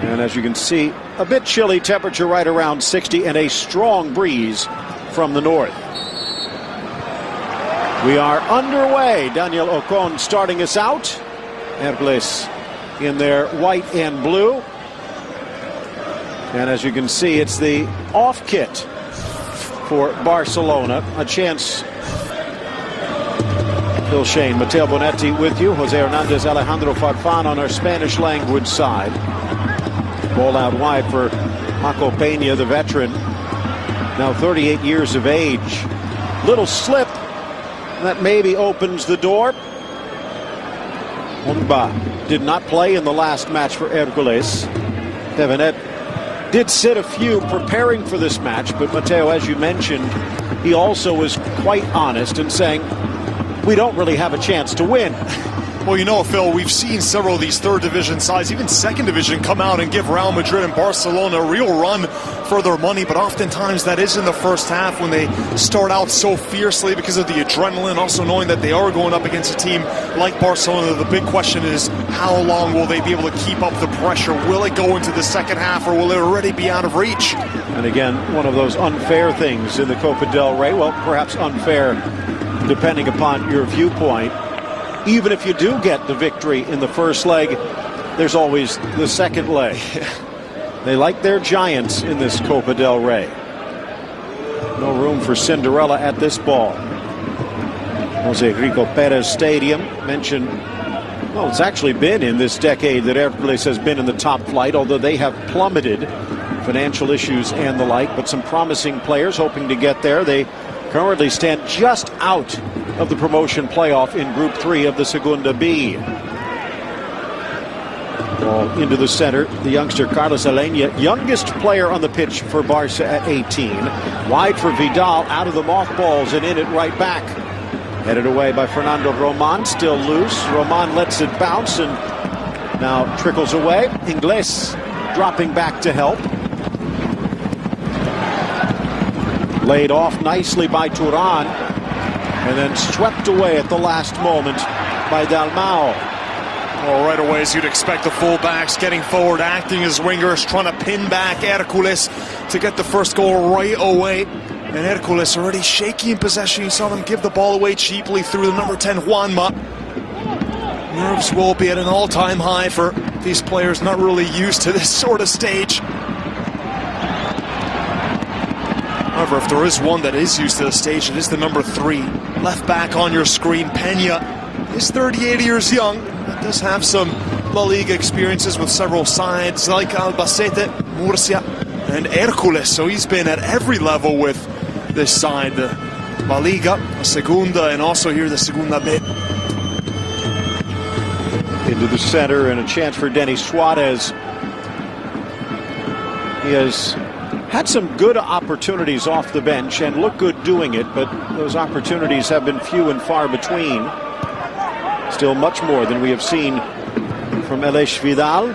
And as you can see, a bit chilly temperature right around 60 and a strong breeze from the north. We are underway. Daniel Ocon starting us out. Hércules in their white and blue. And as you can see, it's the off kit for Barcelona. A chance. Phil Shane, Matteo Bonetti with you. Jose Hernandez, Alejandro Farfan on our Spanish language side. Ball out wide for Paco Peña, the veteran. Now 38 years of age. Little slip. That maybe opens the door. Umba did not play in the last match for Hércules. Devenet did sit a few preparing for this match, but Matteo, as you mentioned, he also was quite honest in saying, we don't really have a chance to win. Well, you know, Phil, we've seen several of these third division sides, even second division, come out and give Real Madrid and Barcelona a real run for their money. But oftentimes that is in the first half when they start out so fiercely because of the adrenaline, also knowing that they are going up against a team like Barcelona. The big question is, how long will they be able to keep up the pressure? Will it go into the second half, or will it already be out of reach? And again, one of those unfair things in the Copa del Rey. Well, perhaps unfair depending upon your viewpoint. Even if you do get the victory in the first leg, there's always the second leg. They like their giants in this Copa del Rey. No room for Cinderella at this ball. Jose Rico Pérez Stadium mentioned, well, it's actually been in this decade that Hércules has been in the top flight, although they have plummeted, financial issues and the like, but some promising players hoping to get there. They currently stand just out of the promotion playoff in Group 3 of the Segunda B. Ball into the center. The youngster Carlos Aleña, youngest player on the pitch for Barca at 18. Wide for Vidal, out of the mothballs and in it right back. Headed away by Fernando Roman, still loose. Roman lets it bounce and now trickles away. Ingles dropping back to help. Laid off nicely by Turan, and then swept away at the last moment by Dalmau. Well, right away, as you'd expect, the fullbacks getting forward, acting as wingers, trying to pin back Hércules to get the first goal right away. And Hércules already shaky in possession. You saw them give the ball away cheaply through the number 10, Juanma. Nerves will be at an all-time high for these players, not really used to this sort of stage. However, if there is one that is used to the stage, it is the number 3. Left back on your screen, Peña is 38 years young, but does have some La Liga experiences with several sides like Albacete, Murcia, and Hércules. So he's been at every level with this side, the La Liga, the Segunda, and also here the Segunda B. Into the center and a chance for Denis Suarez. He has had some good opportunities off the bench and looked good doing it, but those opportunities have been few and far between. Still much more than we have seen from Aleix Vidal.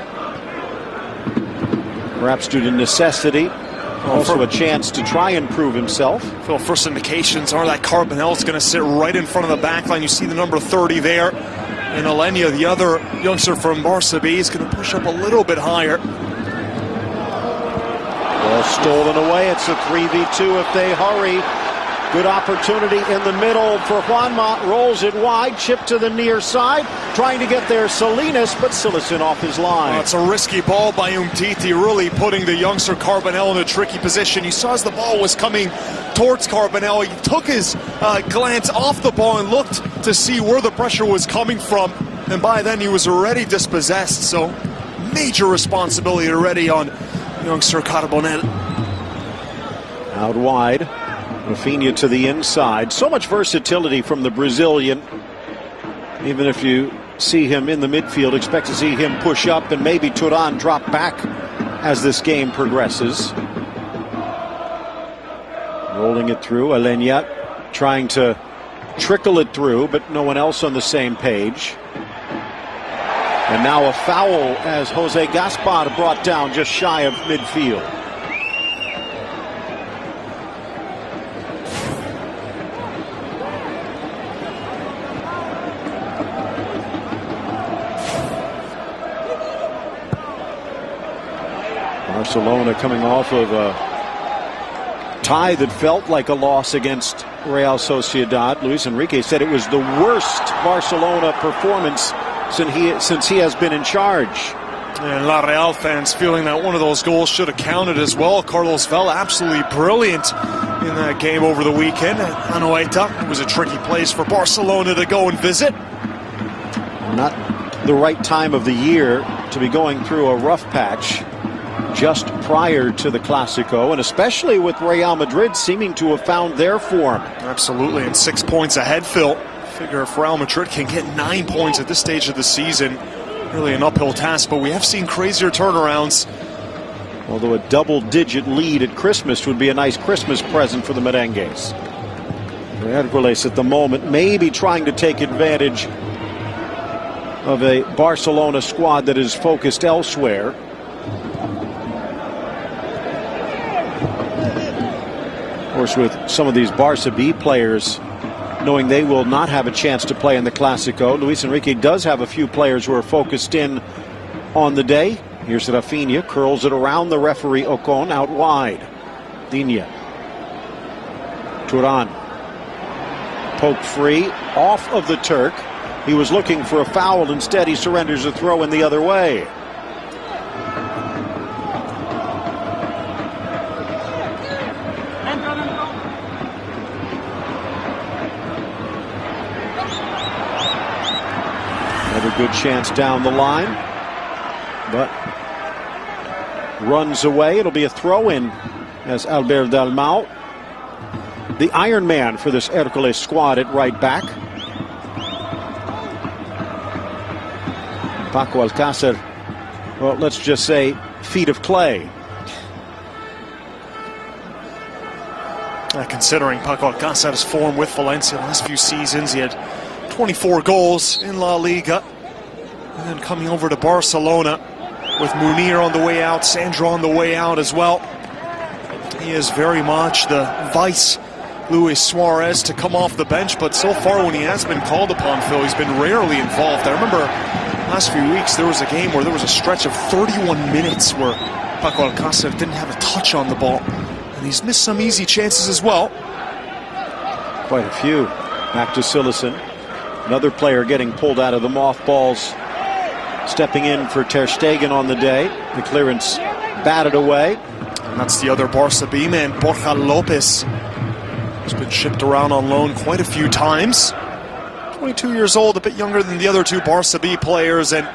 Perhaps due to necessity. Also a chance to try and prove himself. Phil, first indications are that Carbonell's going to sit right in front of the back line. You see the number 30 there. And Aleña, the other youngster from Barca B, is going to push up a little bit higher. Ball stolen away. It's a 3v2 if they hurry. Good opportunity in the middle for Juanma. Rolls it wide, chip to the near side. Trying to get there Salinas, but Silicin off his line. It's a risky ball by Umtiti, really putting the youngster Carbonell in a tricky position. You saw as the ball was coming towards Carbonell, he took his glance off the ball and looked to see where the pressure was coming from. And by then he was already dispossessed, so major responsibility already on youngster Carbonell. Out wide. Rafinha to the inside. So much versatility from the Brazilian. Even if you see him in the midfield, expect to see him push up and maybe Turan drop back as this game progresses. Rolling it through. Aleña trying to trickle it through, but no one else on the same page. And now a foul as Jose Gaspar brought down just shy of midfield. Barcelona coming off of a tie that felt like a loss against Real Sociedad. Luis Enrique said it was the worst Barcelona performance since he has been in charge. And La Real fans feeling that one of those goals should have counted as well. Carlos Vela absolutely brilliant in that game over the weekend at Anoeta. It was a tricky place for Barcelona to go and visit. Not the right time of the year to be going through a rough patch just prior to the Clásico, and especially with Real Madrid seeming to have found their form. Absolutely, and 6 points ahead, Phil. Figure if Real Madrid can get 9 points at this stage of the season, really an uphill task, but we have seen crazier turnarounds. Although a double-digit lead at Christmas would be a nice Christmas present for the Merengues. Hércules at the moment maybe trying to take advantage of a Barcelona squad that is focused elsewhere. Of course, with some of these Barca B players knowing they will not have a chance to play in the Clásico, Luis Enrique does have a few players who are focused in on the day. Here's Rafinha, curls it around the referee Ocon out wide. Digne. Turan. Poked free off of the Turk. He was looking for a foul. Instead, he surrenders a throw in the other way. Another good chance down the line, but runs away. It'll be a throw-in as Albert Dalmau, the Iron Man for this Hércules squad at right back. Paco Alcácer, well, let's just say feet of clay. Considering Paco Alcácer's form with Valencia the last few seasons, he had 24 goals in La Liga. And then coming over to Barcelona with Munir on the way out, Sandro on the way out as well. He is very much the vice Luis Suarez to come off the bench, but so far when he has been called upon, Phil, he's been rarely involved. I remember last few weeks there was a game where there was a stretch of 31 minutes where Paco Alcácer didn't have a touch on the ball. And he's missed some easy chances as well. Quite a few. Back to Silesen. Another player getting pulled out of the mothballs. Stepping in for Ter Stegen on the day. The clearance batted away. And that's the other Barca B man, Borja Lopez. He's been shipped around on loan quite a few times. 22 years old, a bit younger than the other two Barca B players, and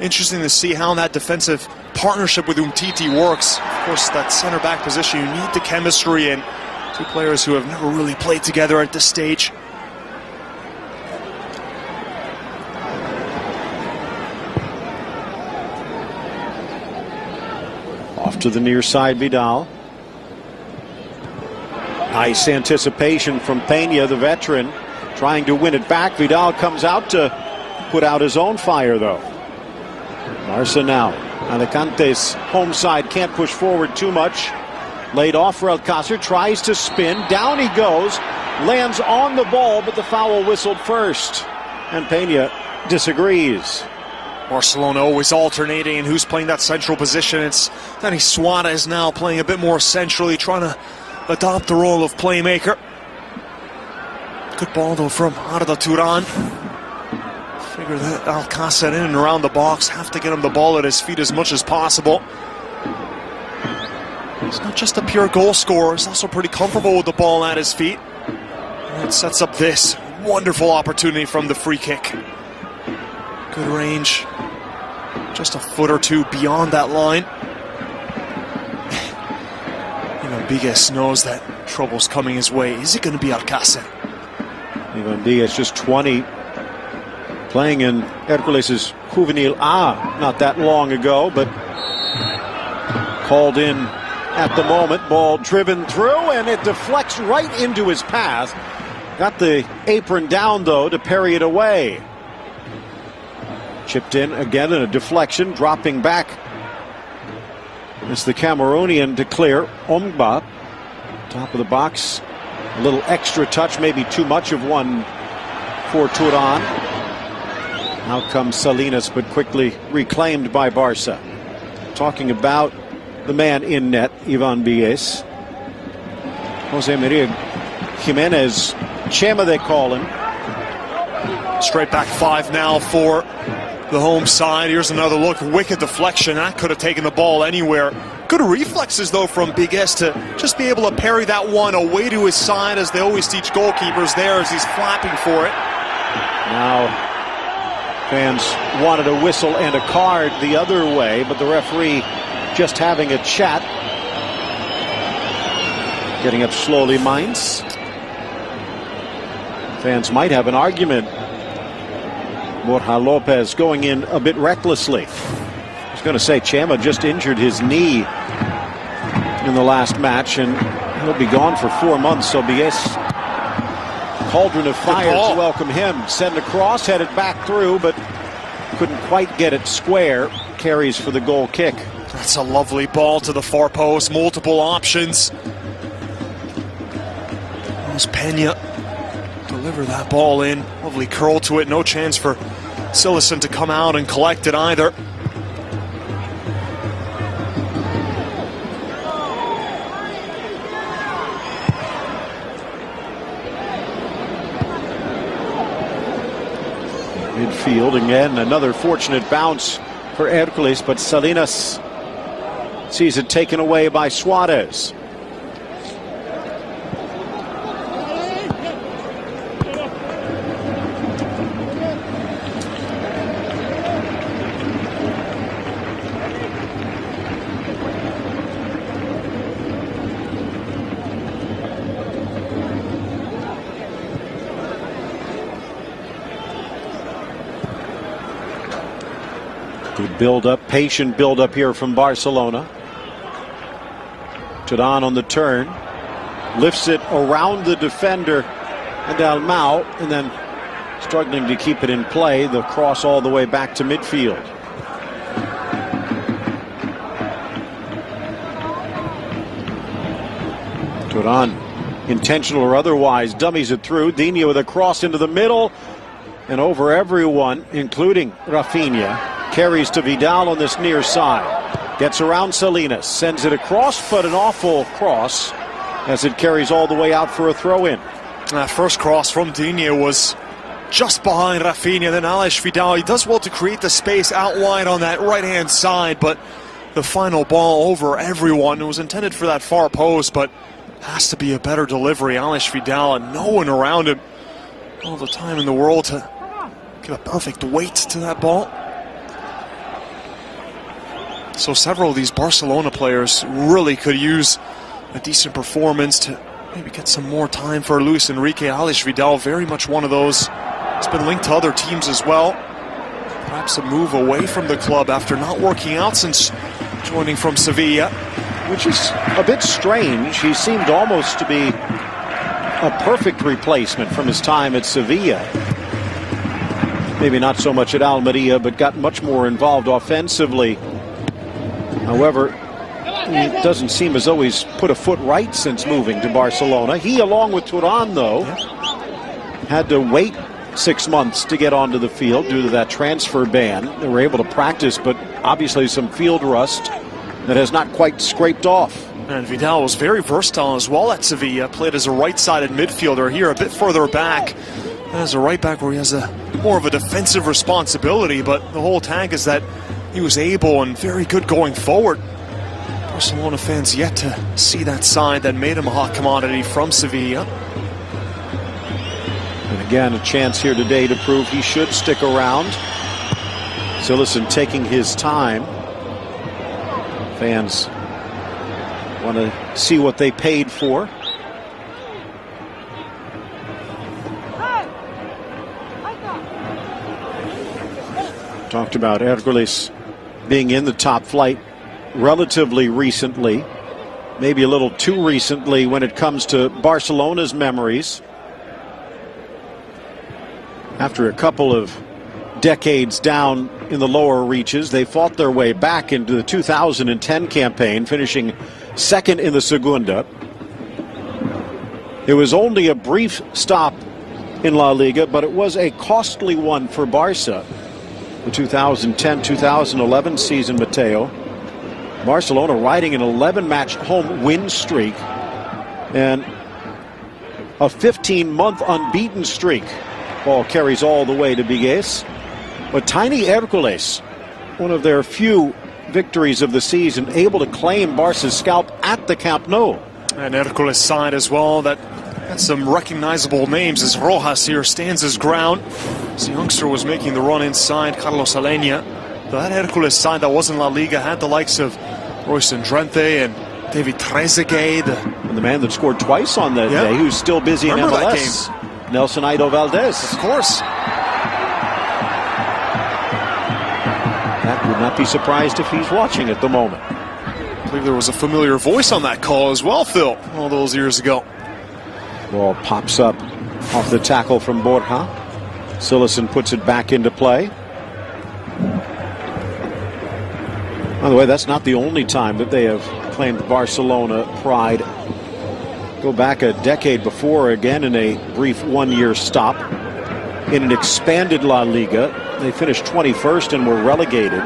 interesting to see how that defensive partnership with Umtiti works. Of course, that center back position, you need the chemistry, and two players who have never really played together at this stage. Off to the near side, Vidal. Nice anticipation from Peña, the veteran, trying to win it back. Vidal comes out to put out his own fire, though. Barca now. Alicante's home side can't push forward too much. Laid off for Alcácer, tries to spin. Down he goes. Lands on the ball, but the foul whistled first. And Peña disagrees. Barcelona always alternating in who's playing that central position. It's Dani Suarez now playing a bit more centrally, trying to adopt the role of playmaker. Good ball though from Arda Turan. Figure that Alcácer in and around the box. Have to get him the ball at his feet as much as possible. He's not just a pure goal scorer, he's also pretty comfortable with the ball at his feet. And it sets up this wonderful opportunity from the free kick. Good range. Just a foot or two beyond that line. Ivan Diaz knows that trouble's coming his way. Is it going to be Alcácer? Ivan Diaz, just 20, playing in Hércules' Juvenil A not that long ago, but called in at the moment. Ball driven through, and it deflects right into his path. Got the apron down, though, to parry it away. Chipped in again in a deflection, dropping back. It's the Cameroonian to clear. Omba, top of the box. A little extra touch, maybe too much of one for Turan. Out comes Salinas, but quickly reclaimed by Barca. Talking about the man in net, Ivan Bies. Jose Maria Jimenez, Chema they call him. Straight back 5 now for the home side. Here's another look, wicked deflection. That could have taken the ball anywhere. Good reflexes, though, from Bies to just be able to parry that one away to his side, as they always teach goalkeepers there as he's flapping for it. Now, fans wanted a whistle and a card the other way, but the referee just having a chat. Getting up slowly, Mainz. Fans might have an argument. Borja Lopez going in a bit recklessly. I was going to say, Chema just injured his knee in the last match, and he'll be gone for 4 months. So Bies, cauldron of fire to welcome him. Send across, headed back through, but couldn't quite get it square. Carries for the goal kick. That's a lovely ball to the far post. Multiple options. Pena deliver that ball in. Lovely curl to it. No chance for Sillison to come out and collect it either. Midfield again, another fortunate bounce for Hércules, but Salinas sees it taken away by Suarez. Good build-up, patient build-up here from Barcelona. Turan on the turn. Lifts it around the defender and Almao, and then struggling to keep it in play. The cross all the way back to midfield. Turan, intentional or otherwise, dummies it through. Digne with a cross into the middle and over everyone, including Rafinha. Carries to Vidal on this near side. Gets around Salinas. Sends it across, but an awful cross as it carries all the way out for a throw-in. That first cross from Digne was just behind Rafinha. Then Aleix Vidal, he does well to create the space out wide on that right-hand side, but the final ball over everyone. It was intended for that far post, but has to be a better delivery. Aleix Vidal and no one around him. All the time in the world to give a perfect weight to that ball. So several of these Barcelona players really could use a decent performance to maybe get some more time for Luis Enrique. Aleix Vidal, very much one of those. He's been linked to other teams as well. Perhaps a move away from the club after not working out since joining from Sevilla. Which is a bit strange. He seemed almost to be a perfect replacement from his time at Sevilla. Maybe not so much at Almeria, but got much more involved offensively. However, it doesn't seem as though he's put a foot right since moving to Barcelona. He, along with Turan, though, had to wait 6 months to get onto the field due to that transfer ban. They were able to practice, but obviously some field rust that has not quite scraped off. And Vidal was very versatile as well at Sevilla. Played as a right-sided midfielder here, a bit further back. As a right back where he has more of a defensive responsibility, but the whole tag is that he was able and very good going forward. Barcelona fans yet to see that side that made him a hot commodity from Sevilla. And again, a chance here today to prove he should stick around. Sillison taking his time. Fans want to see what they paid for. Talked about Hércules being in the top flight relatively recently, maybe a little too recently when it comes to Barcelona's memories. After a couple of decades down in the lower reaches, they fought their way back into the 2010 campaign, finishing second in the Segunda. It was only a brief stop in La Liga, but it was a costly one for Barca. The 2010-2011 season, Mateo. Barcelona riding an 11-match home win streak and a 15-month unbeaten streak. Ball carries all the way to Bigues. But tiny Hércules, one of their few victories of the season, able to claim Barca's scalp at the Camp Nou. And Hércules side as well that has some recognizable names as Rojas here stands his ground. This youngster was making the run inside Carlos Alenia. That Hércules side that was in La Liga had the likes of Royce Drenthe and David Trezeguet. And the man that scored twice on that day, who's still busy in MLS. That game. Nelson Ido Valdez. Of course. That would not be surprised if he's watching at the moment. I believe there was a familiar voice on that call as well, Phil, all those years ago. Ball pops up off the tackle from Borja. Sillison puts it back into play. By the way, that's not the only time that they have claimed Barcelona pride. Go back a decade before, again in a brief one-year stop. In an expanded La Liga, they finished 21st and were relegated.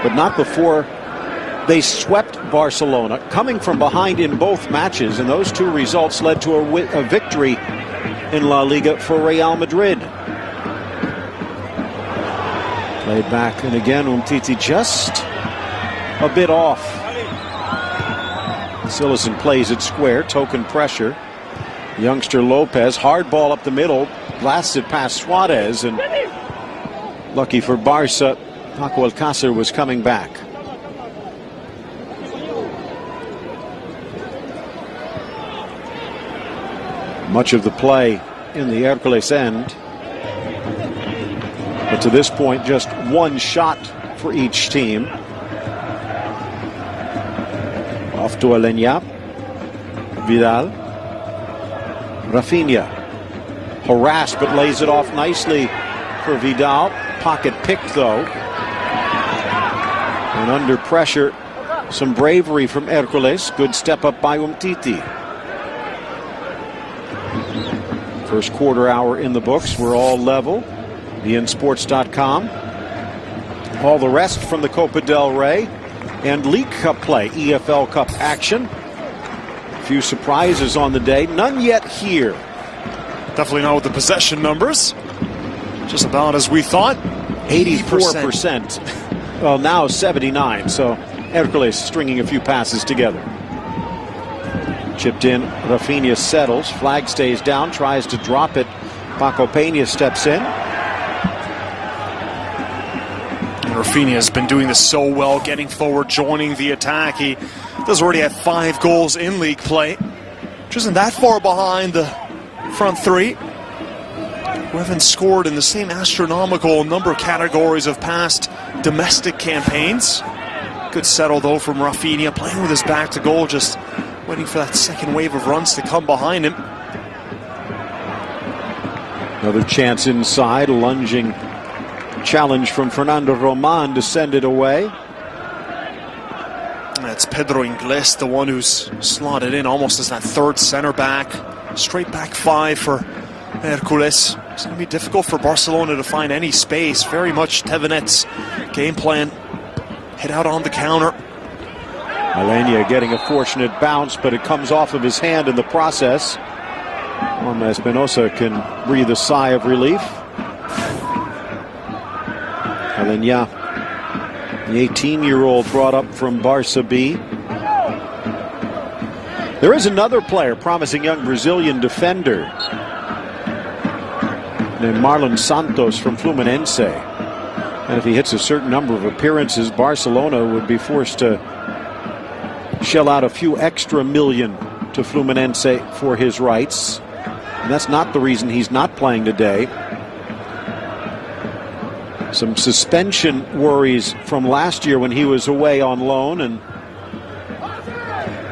But not before they swept Barcelona, coming from behind in both matches, and those two results led to a victory in La Liga for Real Madrid. Played back, and again Umtiti just a bit off. Sillison plays it square, token pressure. Youngster Lopez, hard ball up the middle, blasts it past Suarez, and lucky for Barca, Paco Alcácer was coming back. Much of the play in the Hércules end. But to this point, just one shot for each team. Off to Alenia. Vidal. Rafinha. Harassed but lays it off nicely for Vidal. Pocket picked though. And under pressure, some bravery from Hércules. Good step up by Umtiti. First quarter hour in the books. We're all level. BNSports.com. All the rest from the Copa del Rey and League Cup play, EFL Cup action. A few surprises on the day, none yet here. Definitely not with the possession numbers. Just about as we thought. 84%. Well, now 79, so Hércules stringing a few passes together. Chipped in, Rafinha settles, flag stays down, tries to drop it. Paco Peña steps in. Rafinha has been doing this so well, getting forward, joining the attack. He does already have 5 goals in league play, which isn't that far behind the front three, who haven't scored in the same astronomical number of categories of past domestic campaigns. Good settle, though, from Rafinha, playing with his back to goal, just waiting for that second wave of runs to come behind him. Another chance inside, lunging challenge from Fernando Roman to send it away. That's Pedro Ingles, the one who's slotted in almost as that third center back. Straight back 5 for Hércules. It's going to be difficult for Barcelona to find any space. Very much Tevenet's game plan. Hit out on the counter. Alenia getting a fortunate bounce, but it comes off of his hand in the process. Espinosa can breathe a sigh of relief. Alenia, the 18-year-old brought up from Barca B. There is another player, promising young Brazilian defender, named Marlon Santos from Fluminense. And if he hits a certain number of appearances, Barcelona would be forced to shell out a few extra million to Fluminense for his rights. And that's not the reason he's not playing today. Some suspension worries from last year when he was away on loan, and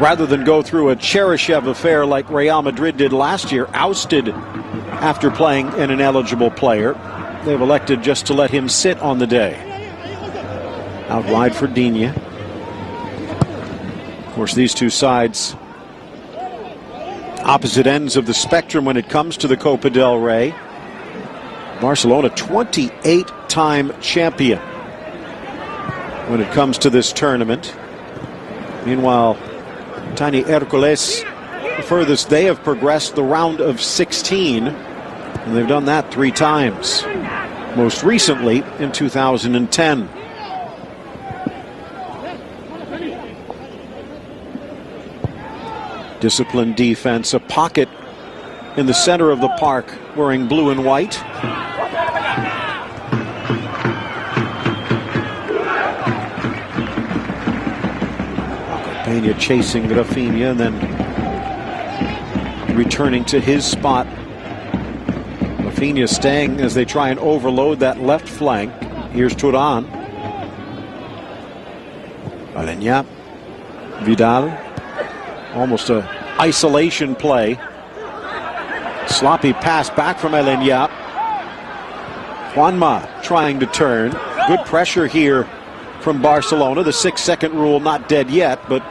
rather than go through a Cheryshev affair like Real Madrid did last year, ousted after playing an ineligible player, they've elected just to let him sit on the day. Out wide for Digne. Of course, these two sides opposite ends of the spectrum when it comes to the Copa del Rey. Barcelona, 28-time champion when it comes to this tournament. Meanwhile, tiny Hércules, the furthest they have progressed, the round of 16. And they've done that 3 times. Most recently in 2010. Disciplined defense, a pocket in the center of the park wearing blue and white. Peña chasing Rafinha and then returning to his spot. Rafinha staying as they try and overload that left flank. Here's Turan. Aleñá. Vidal. Almost a isolation play. Sloppy pass back from Aleñá. Juanma trying to turn. Good pressure here from Barcelona. The 6-second rule not dead yet, but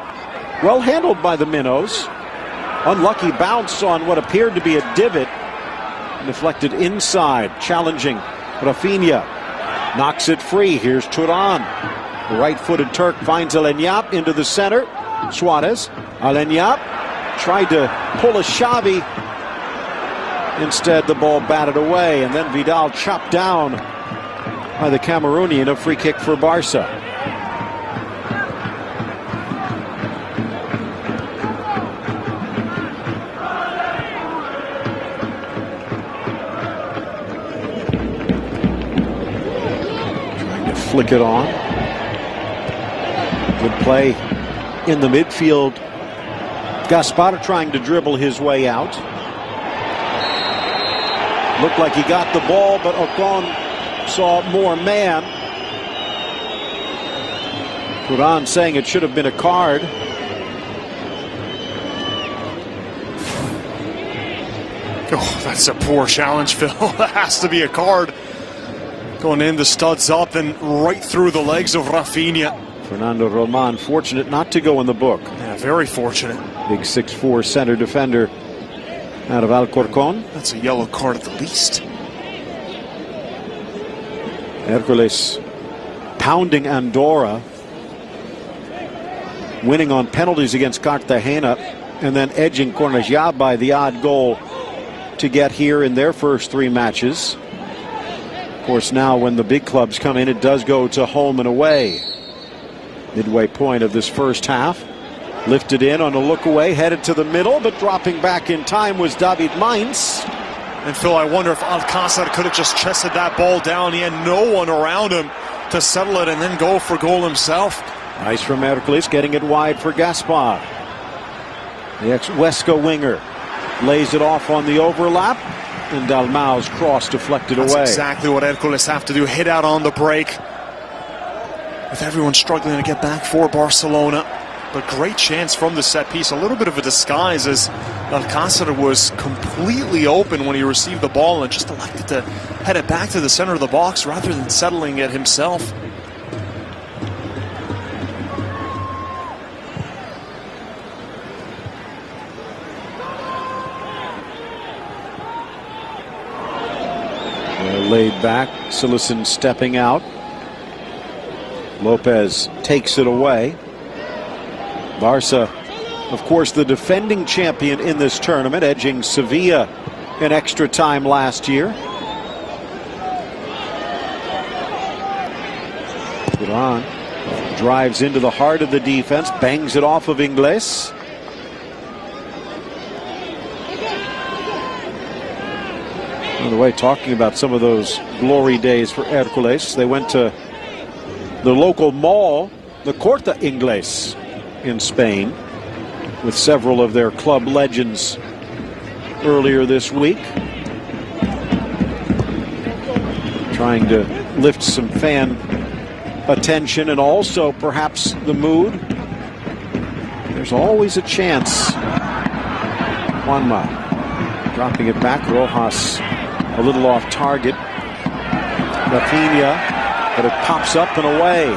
well handled by the Minnows. Unlucky bounce on what appeared to be a divot. Deflected inside, challenging Rafinha. Knocks it free. Here's Turan. The right-footed Turk finds Aleñá into the center. Suarez. Aleñá tried to pull a Xavi. Instead, the ball batted away, and then Vidal chopped down by the Cameroonian. A free kick for Barca. Trying to flick it on. Good play in the midfield. Gaspar trying to dribble his way out. Looked like he got the ball, but Ocon saw more man. Turan saying it should have been a card. Oh, that's a poor challenge, Phil. That has to be a card. Going in, the studs up and right through the legs of Rafinha. Fernando Roman fortunate not to go in the book. Yeah, very fortunate. Big 6'4" center defender out of Alcorcon. That's a yellow card at the least. Hércules pounding Andorra, winning on penalties against Cartagena, and then edging Cornellà by the odd goal to get here in their first 3 matches. Of course, now when the big clubs come in, it does go to home and away. Midway point of this first half. Lifted in on a look away, headed to the middle, but dropping back in time was David Mainz. And Phil, I wonder if Alcácer could have just chested that ball down. He had no one around him to settle it and then go for goal himself. Nice from Hércules, getting it wide for Gaspar. The ex-Huesca winger lays it off on the overlap, and Dalmau's cross deflected away. That's exactly what Hércules have to do, hit out on the break. With everyone struggling to get back for Barcelona. But great chance from the set piece. A little bit of a disguise as Alcácer was completely open when he received the ball and just elected to head it back to the center of the box rather than settling it himself. Well laid back, Silicen stepping out. Lopez takes it away. Barca, of course, the defending champion in this tournament, edging Sevilla in extra time last year. Turan drives into the heart of the defense, bangs it off of Ingles. By the way, talking about some of those glory days for Hércules, they went to the local mall, the Corte Inglés in Spain, with several of their club legends earlier this week. Trying to lift some fan attention and also perhaps the mood. There's always a chance. Juanma dropping it back. Rojas a little off target. Rafinha, but it pops up and away.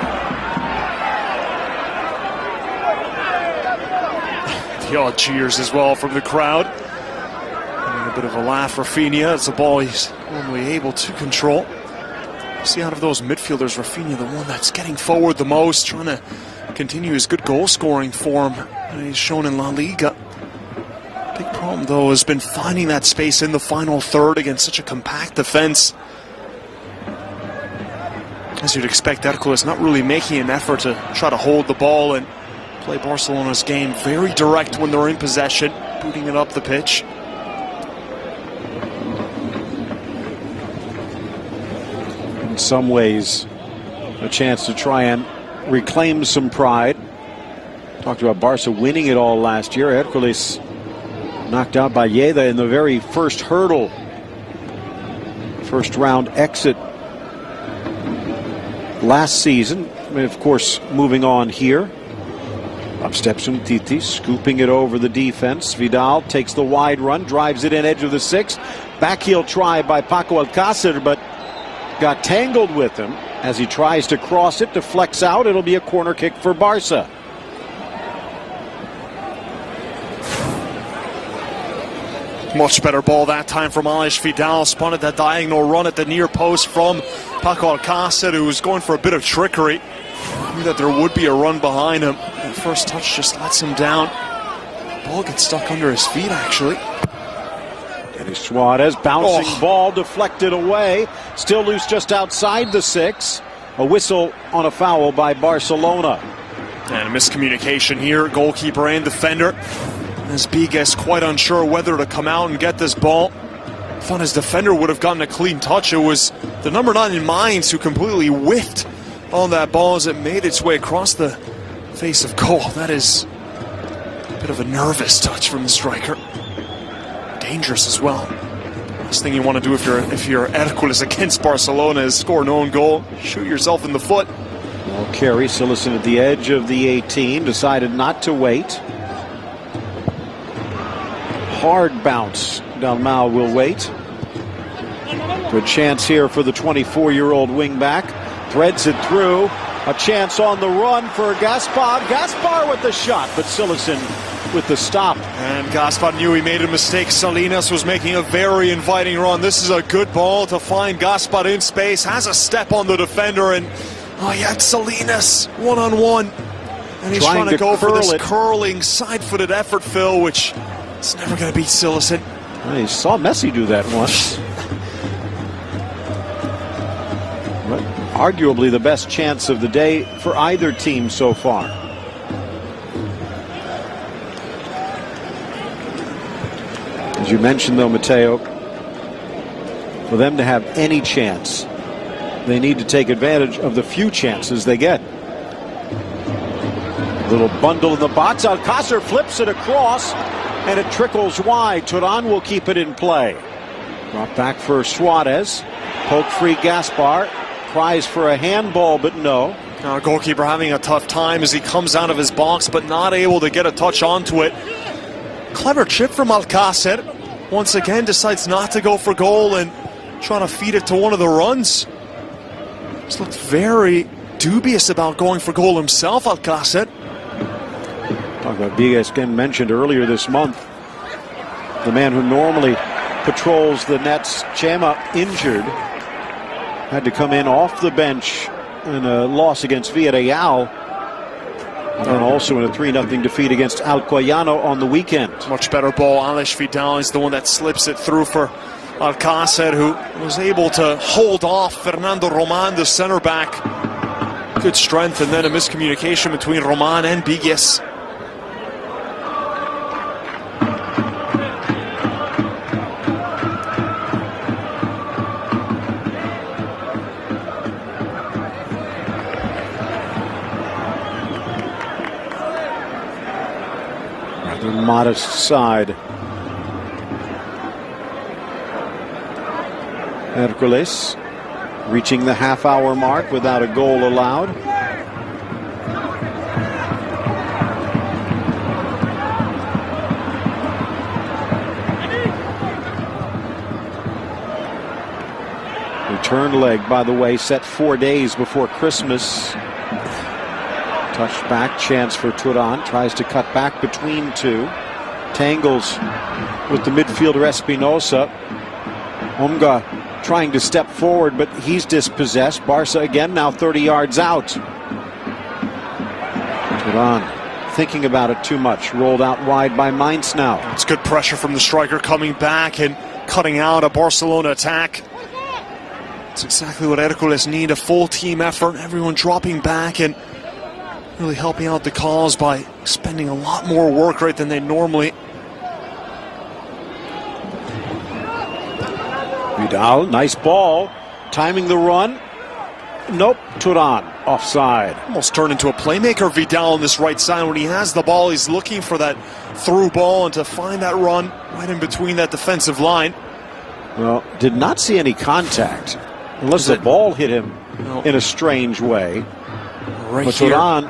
The odd cheers as well from the crowd. And a bit of a laugh. Rafinha, it's a ball he's normally able to control. See, out of those midfielders, Rafinha the one that's getting forward the most, trying to continue his good goal scoring form that he's shown in La Liga. Big problem though has been finding that space in the final third against such a compact defense. As you'd expect, Hércules not really making an effort to try to hold the ball and play Barcelona's game. Very direct when they're in possession, booting it up the pitch. In some ways, a chance to try and reclaim some pride. Talked about Barca winning it all last year. Hércules knocked out by Lleida in the very first hurdle. First round exit last season. Of course, moving on here. Up steps Titi, scooping it over the defense. Vidal takes the wide run, drives it in, edge of the 6. Backheel try by Paco Alcácer, but got tangled with him as he tries to cross it, deflects out. It'll be a corner kick for Barca. Much better ball that time from Aleix Vidal. Spun at that diagonal run at the near post from Paco Alcácer, who was going for a bit of trickery. Knew that there would be a run behind him. The first touch just lets him down. Ball gets stuck under his feet, actually. Denis Suarez, bouncing ball, deflected away. Still loose just outside the 6. A whistle on a foul by Barcelona. And a miscommunication here, goalkeeper and defender. As Bigues quite unsure whether to come out and get this ball. Thought his defender would have gotten a clean touch. It was the number 9 in Mainz who completely whiffed on that ball as it made its way across the face of goal. That is a bit of a nervous touch from the striker. Dangerous as well. Last thing you want to do if you're Hércules against Barcelona is score an own goal. Shoot yourself in the foot. Well, Carey, Sillicin at the edge of the 18, decided not to wait. Hard bounce. Dalmau will wait. Good chance here for the 24-year-old wingback. Threads it through. A chance on the run for Gaspar. Gaspar with the shot, but Sillicin with the stop. And Gaspar knew he made a mistake. Salinas was making a very inviting run. This is a good ball to find Gaspar in space. Has a step on the defender, and he had Salinas one-on-one. And he's trying to go for this curling, side-footed effort, Phil, which is never going to beat Sillicin. Well, you saw Messi do that once. But arguably the best chance of the day for either team so far. As you mentioned, though, Mateo, for them to have any chance, they need to take advantage of the few chances they get. Little bundle in the box. Alcácer flips it across, and it trickles wide. Turan will keep it in play. Brought back for Suarez. Poke free Gaspar. Cries for a handball, but no. Now goalkeeper having a tough time as he comes out of his box, but not able to get a touch onto it. Clever chip from Alcácer. Once again decides not to go for goal and trying to feed it to one of the runs. Just looked very dubious about going for goal himself, Alcácer. Talk about Bigues, again mentioned earlier this month. The man who normally patrols the nets, Chema, injured. Had to come in off the bench in a loss against Villarreal. And also in a 3-0 defeat against Alcoyano on the weekend. Much better ball. Aleix Vidal is the one that slips it through for Alcácer, who was able to hold off Fernando Roman, the center back. Good strength, and then a miscommunication between Roman and Bigues. Modest side. Hércules reaching the half-hour mark without a goal allowed. Return leg, by the way, set 4 days before Christmas. Touch back, chance for Turan. Tries to cut back between two. Tangles with the midfielder Espinosa. Omga trying to step forward, but he's dispossessed. Barca again now 30 yards out. Turan thinking about it too much. Rolled out wide by Mainz now. It's good pressure from the striker coming back and cutting out a Barcelona attack. It's exactly what Hércules need, a full team effort, everyone dropping back and really helping out the cause by spending a lot more work rate than they normally. Vidal, nice ball, timing the run. Nope, Turan, offside. Almost turned into a playmaker, Vidal on this right side. When he has the ball, he's looking for that through ball and to find that run right in between that defensive line. Well, did not see any contact, unless the ball hit him in a strange way. Right but here. Turan,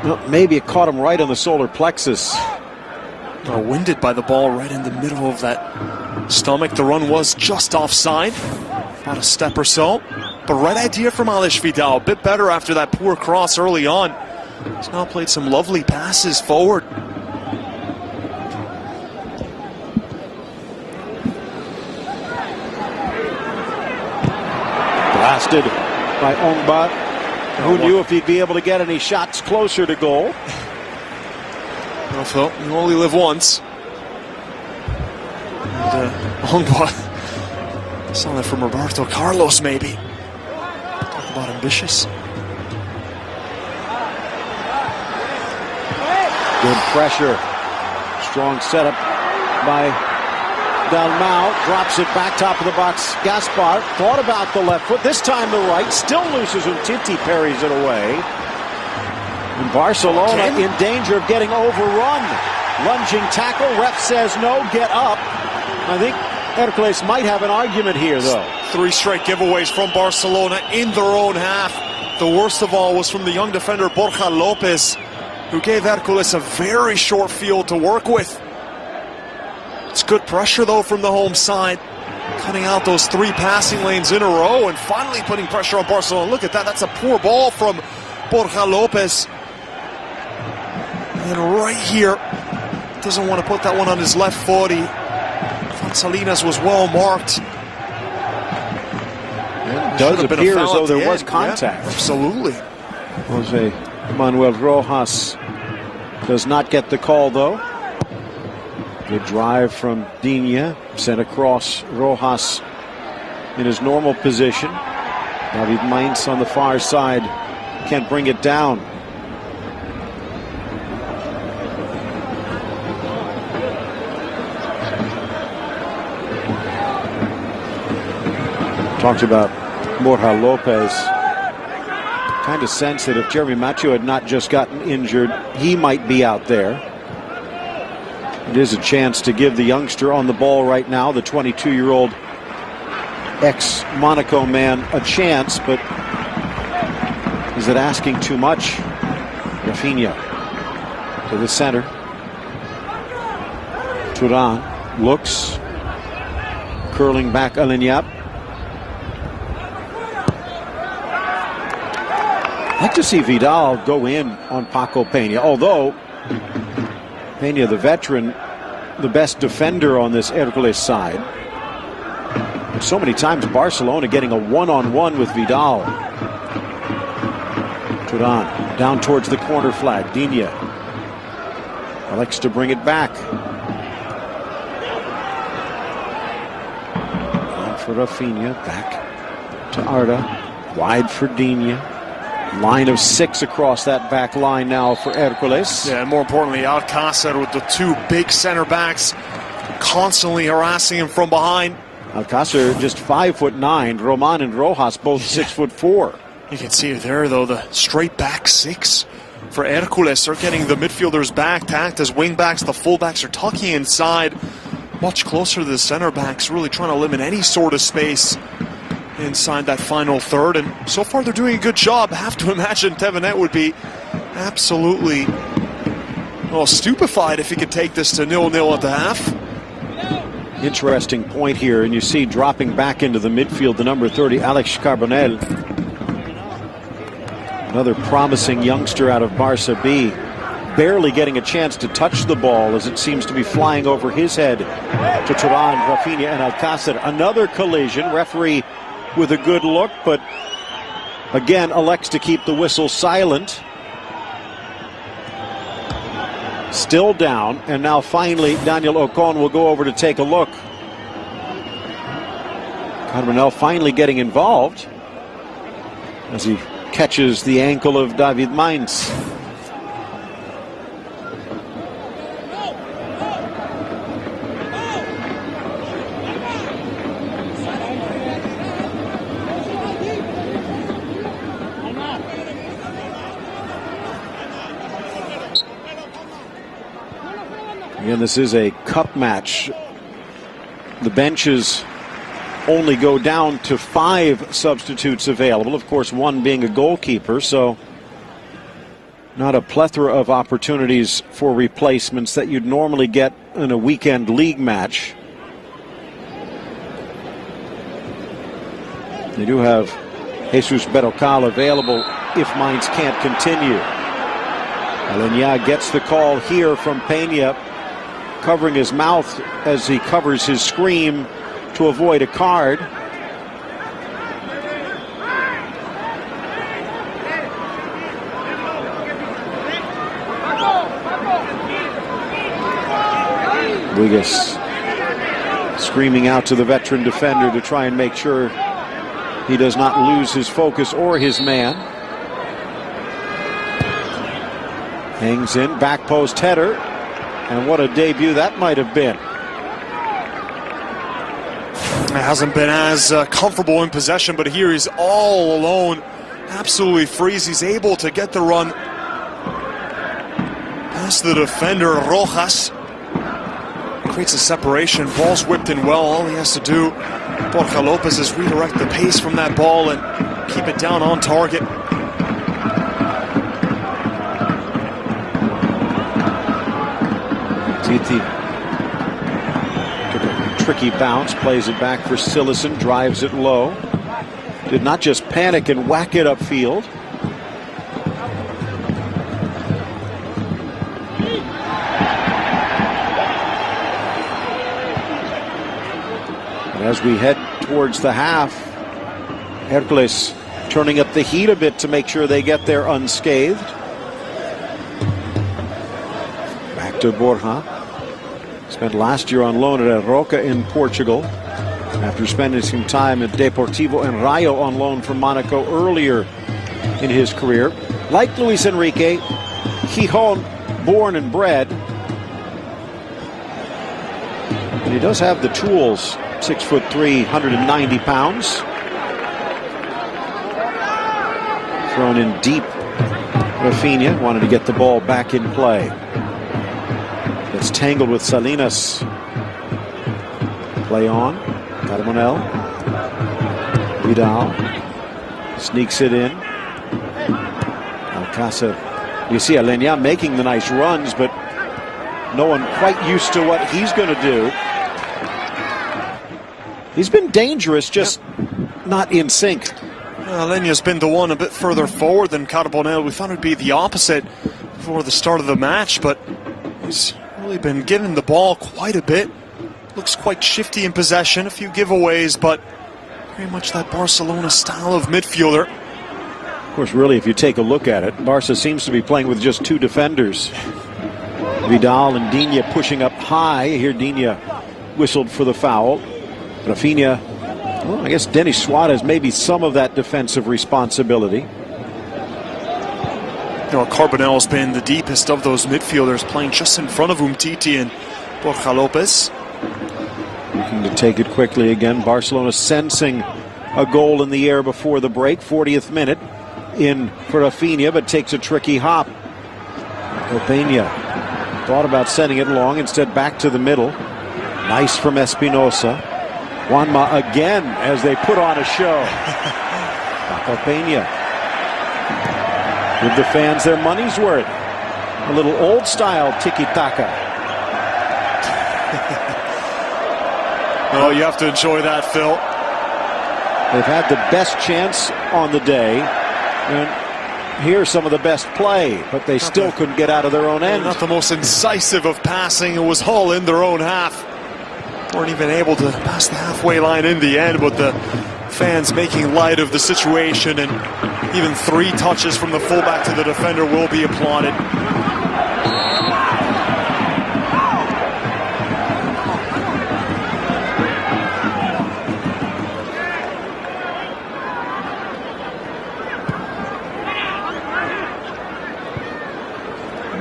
well, maybe it caught him right on the solar plexus. Winded by the ball right in the middle of that stomach. The run was just offside, about a step or so. But right idea from Aleix Vidal, a bit better after that poor cross early on. He's now played some lovely passes forward. Blasted by Ongba. Who knew if he'd be able to get any shots closer to goal? Well, Phil, you only live once. And Ongba, saw that from Roberto Carlos, maybe. Talk about ambitious. Good pressure. Strong setup by Dalmau. Drops it back top of the box. Gaspar thought about the left foot. This time the right. Still loses Umtiti, parries it away. And Barcelona in danger of getting overrun. Lunging tackle. Ref says no, get up. I think Hércules might have an argument here, though. 3 straight giveaways from Barcelona in their own half. The worst of all was from the young defender Borja Lopez, who gave Hércules a very short field to work with. It's good pressure, though, from the home side. Cutting out those 3 passing lanes in a row and finally putting pressure on Barcelona. Look at that. That's a poor ball from Borja Lopez. And right here, doesn't want to put that one on his left foot. Salinas was well marked. It does appear as though there was contact. Yeah, absolutely. Jose Manuel Rojas does not get the call, though. Good drive from Digne, sent across Rojas in his normal position. David Mainz on the far side can't bring it down. Talked about Borja Lopez. Kind of sense that if Jeremy Macho had not just gotten injured, he might be out there. It is a chance to give the youngster on the ball right now, the 22-year-old ex-Monaco man, a chance, but is it asking too much? Rafinha to the center. Turan looks, curling back Alignap. I'd like to see Vidal go in on Paco Peña, although Peña, the veteran, the best defender on this Hércules side. So many times Barcelona getting a one-on-one with Vidal. Turan down towards the corner flag. Digne elects to bring it back. And for Rafinha, back to Arda. Wide for Digne. Line of 6 across that back line now for Hércules. Yeah, and more importantly, Alcácer with the 2 big center backs constantly harassing him from behind. Alcácer just 5'9". Roman and Rojas both 6'4". You can see it there, though, the straight back 6 for Hércules. They're getting the midfielders back, tacked as wing backs. The fullbacks are tucking inside, much closer to the center backs, really trying to limit any sort of space inside that final third, and so far they're doing a good job. I have to imagine Tevenet would be absolutely, well, stupefied if he could take this to 0-0 at the half. Interesting point here, and you see dropping back into the midfield the number 30, Alex Carbonell. Another promising youngster out of Barca B. Barely getting a chance to touch the ball as it seems to be flying over his head to Turan, Rafinha, and Alcácer. Another collision. Referee with a good look, but again elects to keep the whistle silent. Still down, and now finally Daniel Ocon will go over to take a look. Carbonell finally getting involved as he catches the ankle of David Mainz. Again, this is a cup match. The benches only go down to 5 substitutes available, of course, one being a goalkeeper, so not a plethora of opportunities for replacements that you'd normally get in a weekend league match. They do have Jesus Berrocal available if Mainz can't continue. Alenia gets the call here from Peña, covering his mouth as he covers his scream to avoid a card. Rodriguez screaming out to the veteran defender to try and make sure he does not lose his focus or his man. Hangs in, back post header, and what a debut that might have been. Hasn't been as comfortable in possession, but here he's all alone, absolutely frees. He's able to get the run past the defender Rojas, creates a separation. Ball's whipped in well. All he has to do, Borja Lopez, is redirect the pace from that ball and keep it down on target. Titi took a tricky bounce, plays it back for Sillison, drives it low. Did not just panic and whack it upfield. And as we head towards the half, Hércules turning up the heat a bit to make sure they get there unscathed. Back to Borja. Spent last year on loan at Roca in Portugal, after spending some time at Deportivo and Rayo on loan from Monaco earlier in his career. Like Luis Enrique, Gijón born and bred. And he does have the tools. 6'3", 190 pounds. Thrown in deep. Rafinha wanted to get the ball back in play. It's tangled with Salinas. Play on. Carbonell. Vidal. Sneaks it in. Alcácer. You see Alenia making the nice runs, but no one quite used to what he's going to do. He's been dangerous, just not in sync. Alenia's been the one a bit further forward than Carbonell. We thought it would be the opposite before the start of the match, but he's really been given the ball quite a bit. Looks quite shifty in possession, a few giveaways, but very much that Barcelona style of midfielder. Of course, really, if you take a look at it, Barca seems to be playing with just 2 defenders. Vidal and Digne pushing up high. Here Digne whistled for the foul. Rafinha, well, I guess Denis Suarez maybe some of that defensive responsibility. You know, Carbonell's been the deepest of those midfielders, playing just in front of Umtiti and Borja Lopez. Looking to take it quickly again. Barcelona sensing a goal in the air before the break. 40th minute in for Rafinha, but takes a tricky hop. Peña thought about sending it long, instead back to the middle. Nice from Espinosa. Juanma again as they put on a show. Peña. Give the fans their money's worth. A little old style tiki-taka. Oh, you have to enjoy that, Phil. They've had the best chance on the day, and here's some of the best play, but they still couldn't get out of their own end. Not the most incisive of passing. It was all in their own half. Weren't even able to pass the halfway line in the end, but the fans making light of the situation, and even 3 touches from the fullback to the defender will be applauded.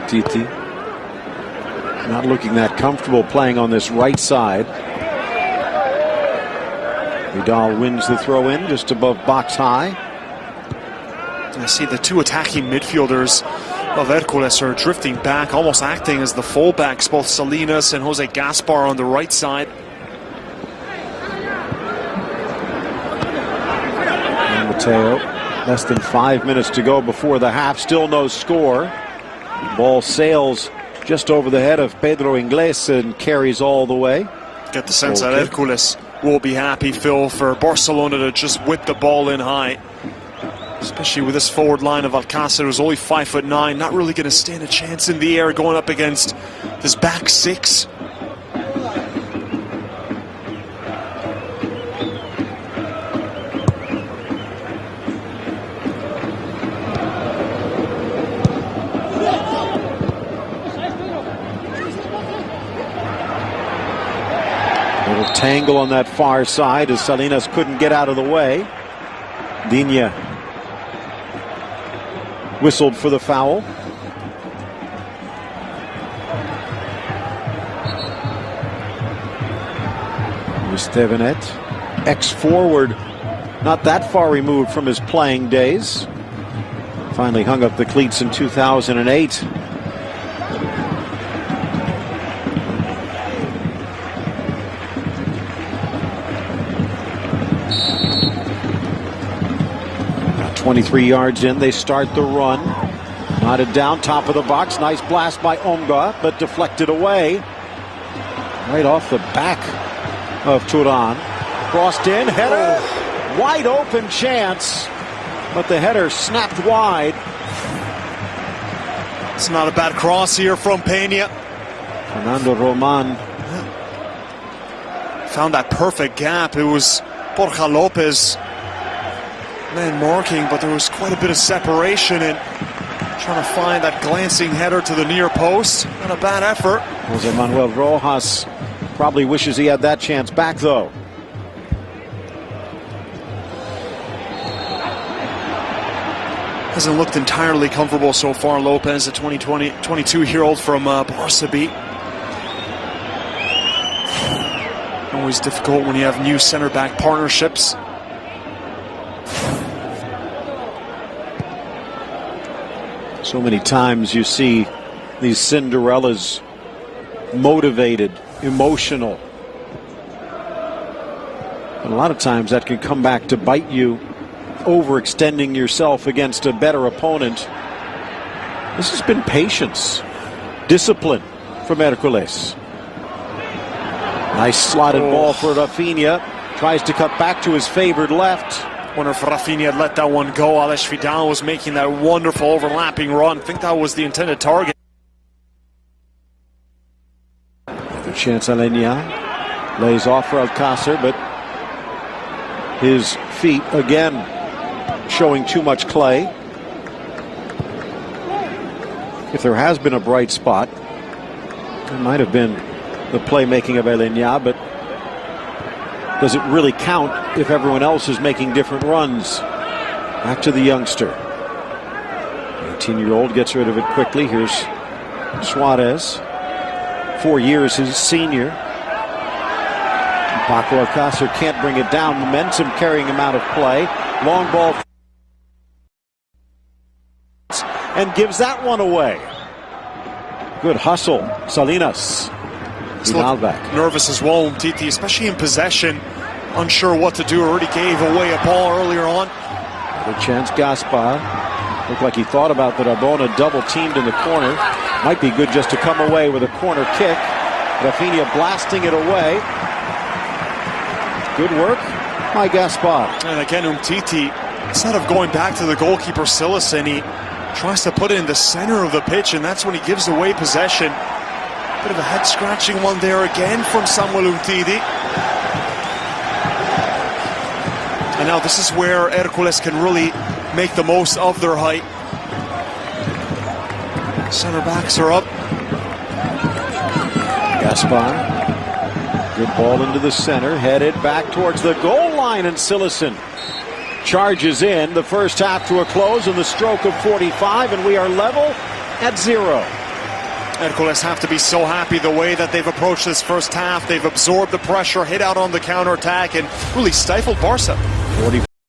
Titi not looking that comfortable playing on this right side. Vidal wins the throw in just above box high. I see the two attacking midfielders of Hércules are drifting back, almost acting as the fullbacks, both Salinas and Jose Gaspar on the right side. And Mateo, less than 5 minutes to go before the half, still no score. Ball sails just over the head of Pedro Ingles and carries all the way. Get the sense that Hércules will be happy, Phil, for Barcelona to just whip the ball in high. Especially with this forward line of Alcácer, who's only 5'9", not really going to stand a chance in the air going up against this back six. Little tangle on that far side as Salinas couldn't get out of the way. Digne whistled for the foul. Estevanet, ex-forward, not that far removed from his playing days. Finally hung up the cleats in 2008. About 23 yards in, they start the run. Knotted down, top of the box. Nice blast by Onga, but deflected away. Right off the back of Turan. Crossed in, header. Wide open chance, but the header snapped wide. It's not a bad cross here from Peña. Fernando Roman found that perfect gap. It was Borja Lopez man marking, but there was quite a bit of separation and trying to find that glancing header to the near post. Not a bad effort. Jose Manuel Rojas probably wishes he had that chance back, though. Hasn't looked entirely comfortable so far, Lopez, a 22-year-old from Barca B. Always difficult when you have new center-back partnerships. So many times you see these Cinderellas motivated, emotional. And a lot of times that can come back to bite you, overextending yourself against a better opponent. This has been patience, discipline from Hércules. Nice slotted ball for Rafinha. Tries to cut back to his favored left. Wonder if Rafinha had let that one go. Alex Vidal was making that wonderful overlapping run. I think that was the intended target. Good chance, Aleñá lays off for Alcácer, but his feet again showing too much clay. If there has been a bright spot, it might have been the playmaking of Aleñá, but does it really count if everyone else is making different runs? Back to the youngster. 18-year-old gets rid of it quickly. Here's Suarez. 4 years his senior. Paco Alcácer can't bring it down. Momentum carrying him out of play. Long ball. And gives that one away. Good hustle. Salinas. Back. Nervous as well, Titi, especially in possession. Unsure what to do. Already gave away a ball earlier on. Good chance, Gaspar. Looked like he thought about the Rabona double teamed in the corner. Might be good just to come away with a corner kick. Rafinha blasting it away. Good work by Gaspar. And again, Umtiti, instead of going back to the goalkeeper Silesen, he tries to put it in the center of the pitch, and that's when he gives away possession. Bit of a head-scratching one there again from Samuel Umtiti. And now this is where Hércules can really make the most of their height. Center backs are up. Gaspar. Good ball into the center, headed back towards the goal line, and Silesen charges in. The first half to a close in the stroke of 45, and we are level at 0. Hércules have to be so happy the way that they've approached this first half. They've absorbed the pressure, hit out on the counterattack, and really stifled Barca. 40